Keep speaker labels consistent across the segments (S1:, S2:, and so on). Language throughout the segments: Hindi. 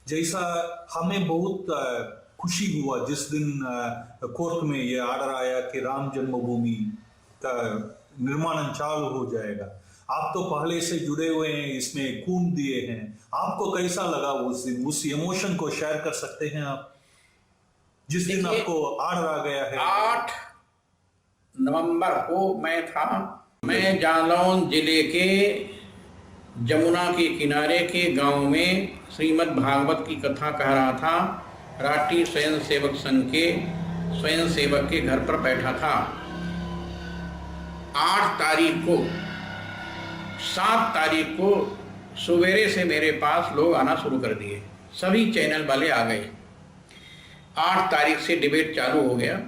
S1: जैसा हमें बहुत खुशी हुआ जिस दिन कोर्ट में ये ऑर्डर आया कि राम जन्मभूमि का निर्माण चालू हो जाएगा। आप तो पहले से जुड़े हुए हैं, इसमें खून दिए हैं, आपको कैसा लगा उस दिन? उस इमोशन को शेयर कर सकते हैं आप, जिस दिन आपको ऑर्डर आ गया है?
S2: 8 नवंबर को मैं जालौन जिले के जमुना के किनारे के गांव में श्रीमद् भागवत की कथा कह रहा था। राष्ट्रीय स्वयं सेवक संघ के स्वयं सेवक के घर पर बैठा था। 8 तारीख को 7 तारीख को सवेरे से मेरे पास लोग आना शुरू कर दिए, सभी चैनल वाले आ गए। 8 तारीख से डिबेट चालू हो गया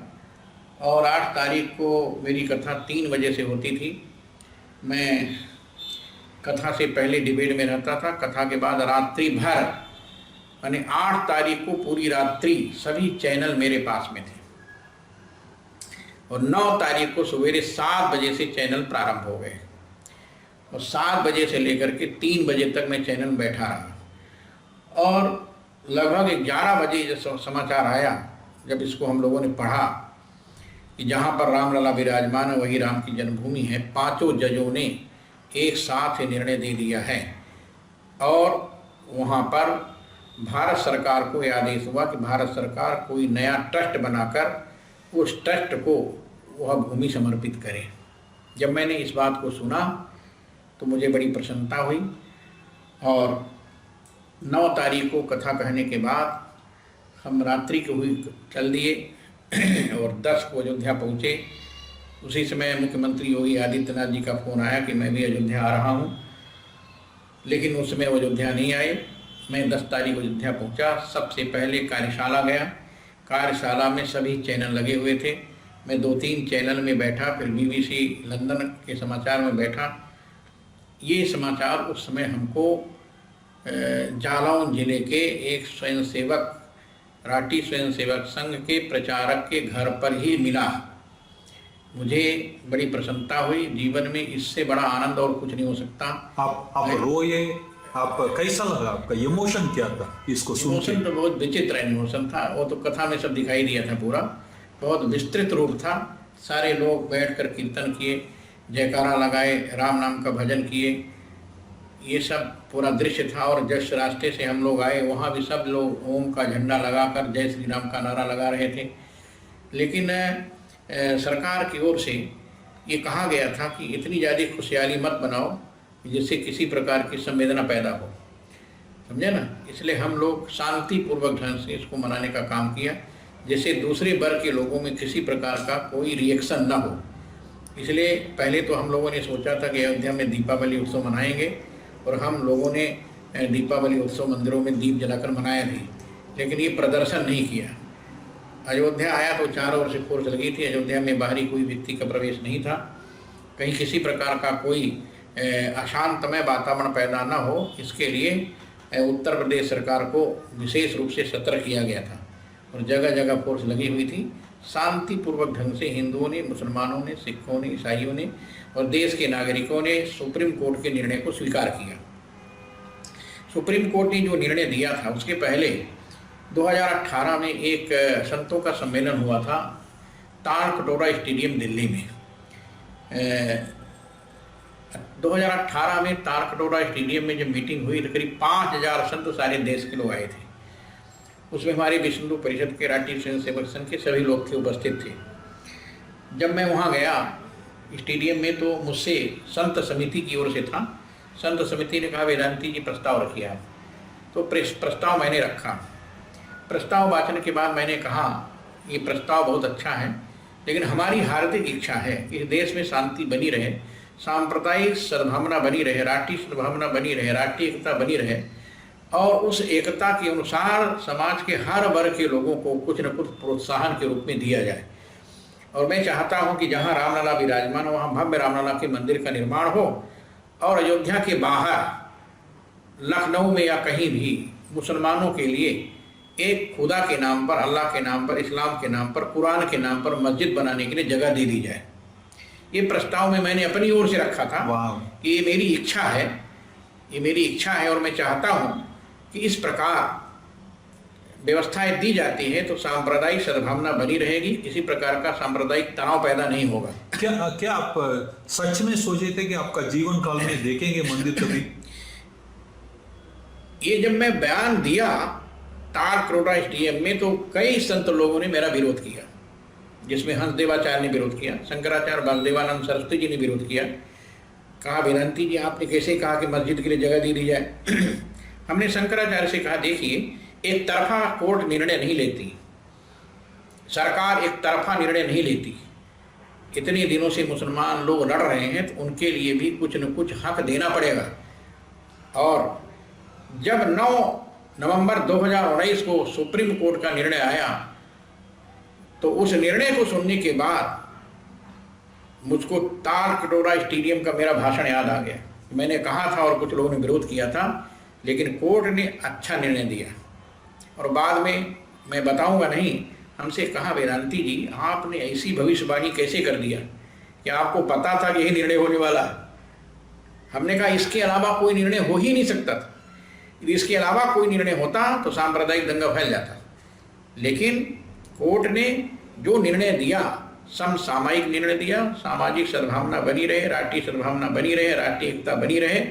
S2: और 8 तारीख को मेरी कथा 3 बजे से होती थी। मैं कथा से पहले डिबेट में रहता था, कथा के बाद रात्रि भर, यानी 8 तारीख को पूरी रात्रि सभी चैनल मेरे पास में थे और 9 तारीख को सवेरे 7 बजे से चैनल प्रारंभ हो गए और 7 बजे से लेकर के 3 बजे तक मैं चैनल बैठा रहा और लगभग 11 बजे जब समाचार आया, जब इसको हम लोगों ने पढ़ा कि जहाँ पर रामलला विराजमान है वही राम की जन्मभूमि है, 5 जजों ने एक साथ निर्णय दे दिया है और वहाँ पर भारत सरकार को यह आदेश हुआ कि भारत सरकार कोई नया ट्रस्ट बनाकर उस ट्रस्ट को वह भूमि समर्पित करे। जब मैंने इस बात को सुना तो मुझे बड़ी प्रसन्नता हुई और 9 तारीख को कथा कहने के बाद हम रात्रि को हुई चल दिए और 10 को अयोध्या पहुँचे। उसी समय मुख्यमंत्री योगी आदित्यनाथ जी का फ़ोन आया कि मैं भी अयोध्या आ रहा हूँ, लेकिन उस समय वो अयोध्या नहीं आए। मैं 10 तारीख को अयोध्या पहुँचा। सबसे पहले कार्यशाला गया। कार्यशाला में सभी चैनल लगे हुए थे। मैं 2-3 चैनल में बैठा, फिर BBC लंदन के समाचार में बैठा। ये समाचार उस समय हमको जालौन जिले के एक स्वयंसेवक, राष्ट्रीय स्वयंसेवक संघ के प्रचारक के घर पर ही मिला। मुझे बड़ी प्रसन्नता हुई। जीवन में इससे बड़ा आनंद और कुछ नहीं हो सकता।
S1: आप रोए? आप कैसा लगा? आपका इमोशन क्या था इसको सुन के?
S2: इमोशन तो बहुत विचित्र इमोशन था। वो तो कथा में सब दिखाई दिया था, पूरा बहुत विस्तृत रूप था। सारे लोग बैठकर कीर्तन किए, जयकारा लगाए, राम नाम का भजन किए, ये सब पूरा दृश्य था। और जिस रास्ते से हम लोग आए वहाँ भी सब लोग ओम का झंडा लगाकर जय श्री राम का नारा लगा रहे थे। लेकिन सरकार की ओर से ये कहा गया था कि इतनी ज़्यादा खुशहाली मत बनाओ जिससे किसी प्रकार की संवेदना पैदा हो, समझे ना। इसलिए हम लोग शांतिपूर्वक ढंग से इसको मनाने का काम किया, जिससे दूसरे वर्ग के लोगों में किसी प्रकार का कोई रिएक्शन ना हो। इसलिए पहले तो हम लोगों ने सोचा था कि अयोध्या में दीपावली उत्सव मनाएंगे और हम लोगों ने दीपावली उत्सव मंदिरों में दीप जलाकर मनाया भी, लेकिन ये प्रदर्शन नहीं किया। अयोध्या आया तो चारों ओर से फोर्स लगी थी। अयोध्या में बाहरी कोई व्यक्ति का प्रवेश नहीं था, कहीं किसी प्रकार का कोई अशांतमय वातावरण पैदा न हो, इसके लिए उत्तर प्रदेश सरकार को विशेष रूप से सतर्क किया गया था और जगह जगह फोर्स लगी हुई थी। शांतिपूर्वक ढंग से हिंदुओं ने, मुसलमानों ने, सिखों ने, ईसाइयों ने और देश के नागरिकों ने सुप्रीम कोर्ट के निर्णय को स्वीकार किया। सुप्रीम कोर्ट ने जो निर्णय दिया था, उसके पहले 2018 में एक संतों का सम्मेलन हुआ था तालकटोरा स्टेडियम दिल्ली में। 2018 में तालकटोरा स्टेडियम में जब मीटिंग हुई तो करीब 5000 संत सारे देश के लोग आए थे। उसमें हमारे विश्व हिंदू परिषद के राष्ट्रीय स्वयंसेवक संघ के सभी लोग थे, उपस्थित थे। जब मैं वहाँ गया स्टेडियम में तो मुझसे संत समिति की ओर से था। संत समिति ने कहा वेदांती जी प्रस्ताव रखिए आप। तो प्रस्ताव मैंने रखा। प्रस्ताव वाचन के बाद मैंने कहा ये प्रस्ताव बहुत अच्छा है, लेकिन हमारी हार्दिक इच्छा है कि देश में शांति बनी रहे, सांप्रदायिक सद्भावना बनी रहे, राष्ट्रीय सद्भावना बनी रहे, राष्ट्रीय एकता बनी रहे और उस एकता के अनुसार समाज के हर वर्ग के लोगों को कुछ न कुछ प्रोत्साहन के रूप में दिया जाए। और मैं चाहता हूं कि जहां रामलला विराजमान हो वहां भव्य रामलला के मंदिर का निर्माण हो और अयोध्या के बाहर लखनऊ में या कहीं भी मुसलमानों के लिए एक खुदा के नाम पर, अल्लाह के नाम पर, इस्लाम के नाम पर, कुरान के नाम पर मस्जिद बनाने के लिए जगह दे दी जाए। ये प्रस्ताव में मैंने अपनी ओर से रखा था कि ये मेरी इच्छा है, ये मेरी इच्छा है और मैं चाहता हूँ कि इस प्रकार व्यवस्थाएं दी जाती है तो सांप्रदायिक सद्भावना बनी रहेगी, किसी प्रकार का सांप्रदायिक तनाव पैदा नहीं होगा।
S1: क्या क्या आप सच में सोचे थे कि आपका जीवन काल में देखेंगे मंदिर कभी?
S2: ये जब मैं बयान दिया तारकरोटा स्टेडियम में तो कई संत लोगों ने मेरा विरोध किया, जिसमें हंसदेवाचार्य ने विरोध किया, शंकराचार्य वासुदेवानंद सरस्वती जी ने विरोध किया। कहा वेदांती जी आपने कैसे कहा कि मस्जिद के लिए जगह दी जाए? हमने शंकराचार्य से कहा देखिए, एक तरफा कोर्ट निर्णय नहीं लेती, सरकार एक तरफा निर्णय नहीं लेती। इतने दिनों से मुसलमान लोग लड़ रहे हैं तो उनके लिए भी कुछ न कुछ हक देना पड़ेगा। और जब 9 नवंबर 2019 को सुप्रीम कोर्ट का निर्णय आया तो उस निर्णय को सुनने के बाद मुझको तारकटोरा स्टेडियम का मेरा भाषण याद आ गया। मैंने कहा था और कुछ लोगों ने विरोध किया था, लेकिन कोर्ट ने अच्छा निर्णय दिया। और बाद में मैं बताऊंगा नहीं, हमसे कहा वेदांती जी आपने ऐसी भविष्यवाणी कैसे कर दिया कि आपको पता था कि यही निर्णय होने वाला है? हमने कहा इसके अलावा कोई निर्णय हो ही नहीं सकता था। यदि इसके अलावा कोई निर्णय होता तो सांप्रदायिक दंगा फैल जाता। लेकिन कोर्ट ने जो निर्णय दिया समसामयिक निर्णय दिया, सामाजिक सद्भावना बनी रहे, राष्ट्रीय सद्भावना बनी रहे, राष्ट्रीय एकता बनी रहे,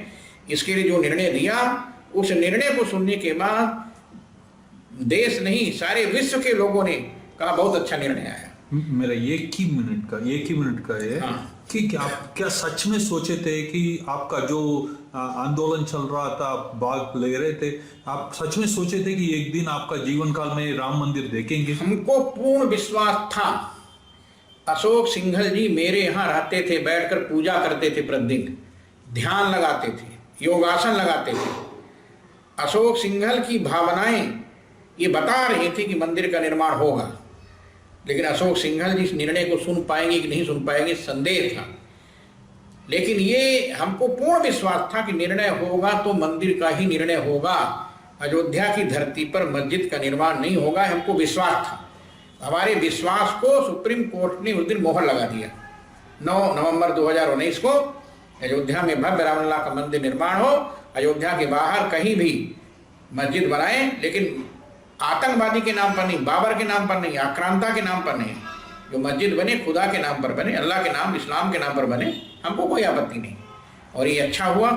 S2: इसके लिए जो निर्णय दिया उस निर्णय को सुनने के बाद देश नहीं सारे विश्व के लोगों ने कहा बहुत अच्छा निर्णय आया।
S1: मेरा एक ही मिनट का है।
S2: हाँ।
S1: कि आप क्या सच में सोचे थे कि आपका जो आंदोलन चल रहा था, आप भाग ले रहे थे, आप सच में सोचे थे कि एक दिन आपका जीवन काल में राम मंदिर देखेंगे?
S2: हमको पूर्ण विश्वास था। अशोक सिंघल जी मेरे यहाँ रहते थे, बैठकर पूजा करते थे, प्रतिदिन ध्यान लगाते थे, योगासन लगाते थे। अशोक सिंघल की भावनाएं ये बता रही थी कि मंदिर का निर्माण होगा, लेकिन अशोक सिंघल जी इस निर्णय को सुन पाएंगे कि नहीं सुन पाएंगे संदेह था। लेकिन ये हमको पूर्ण विश्वास था कि निर्णय होगा तो मंदिर का ही निर्णय होगा, अयोध्या की धरती पर मस्जिद का निर्माण नहीं होगा, हमको विश्वास था। हमारे विश्वास को सुप्रीम कोर्ट ने उस दिन मोहर लगा दिया। 9 नवंबर 2019 को अयोध्या में भव्य रामलला का मंदिर निर्माण हो, अयोध्या के बाहर कहीं भी मस्जिद बनाए, लेकिन आतंकवादी के नाम पर नहीं, बाबर के नाम पर नहीं, आक्रांता के नाम पर नहीं। जो मस्जिद बने खुदा के नाम पर बने, अल्लाह के नाम इस्लाम के नाम पर बने, हमको कोई आपत्ति नहीं। और ये अच्छा हुआ,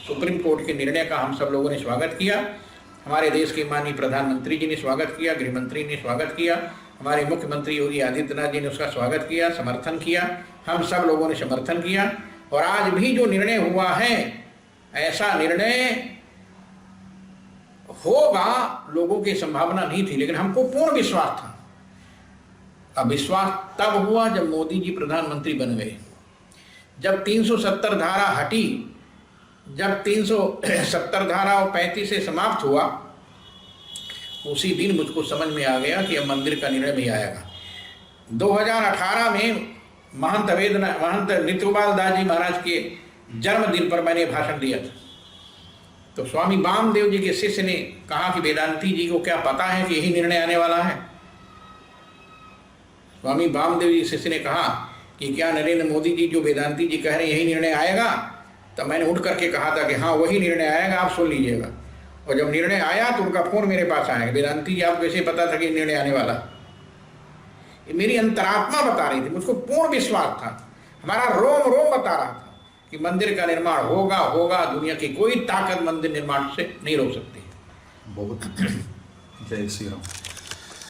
S2: सुप्रीम कोर्ट के निर्णय का हम सब लोगों ने स्वागत किया। हमारे देश के माननीय प्रधानमंत्री जी ने स्वागत किया, गृह मंत्री ने स्वागत किया, हमारे मुख्यमंत्री योगी आदित्यनाथ जी ने उसका स्वागत किया, समर्थन किया, हम सब लोगों ने समर्थन किया। और आज भी जो निर्णय हुआ है ऐसा निर्णय होगा लोगों की संभावना नहीं थी, लेकिन हमको पूर्ण विश्वास था। अब विश्वास तब हुआ जब मोदी जी प्रधानमंत्री बन गए, जब 370 धारा हटी, जब 370 धारा और 35 से समाप्त हुआ, उसी दिन मुझको समझ में आ गया कि अब मंदिर का निर्णय भी आएगा। 2018 में महंत नित्यगोपाल दास जी महाराज के जन्मदिन पर मैंने भाषण दिया था। तो स्वामी वामदेव जी के शिष्य ने कहा कि वेदांती जी को क्या पता है कि यही निर्णय आने वाला है? स्वामी वामदेव जी के शिष्य ने कहा कि क्या नरेंद्र मोदी जी जो वेदांती जी कह रहे हैं यही निर्णय आएगा? तब मैंने उठ करके कहा था कि हाँ वही निर्णय आएगा, आप सुन लीजिएगा। और जब निर्णय आया तो उनका फोन मेरे पास आया, वेदांती जी आपको कैसे पता था कि निर्णय आने वाला? ये मेरी अंतरात्मा बता रही थी, मुझको पूर्ण विश्वास था, हमारा रोम रोम बता रहा था कि मंदिर का निर्माण होगा होगा। दुनिया की कोई ताकत मंदिर निर्माण से नहीं रोक सकती।
S1: बहुत जय श्री राम।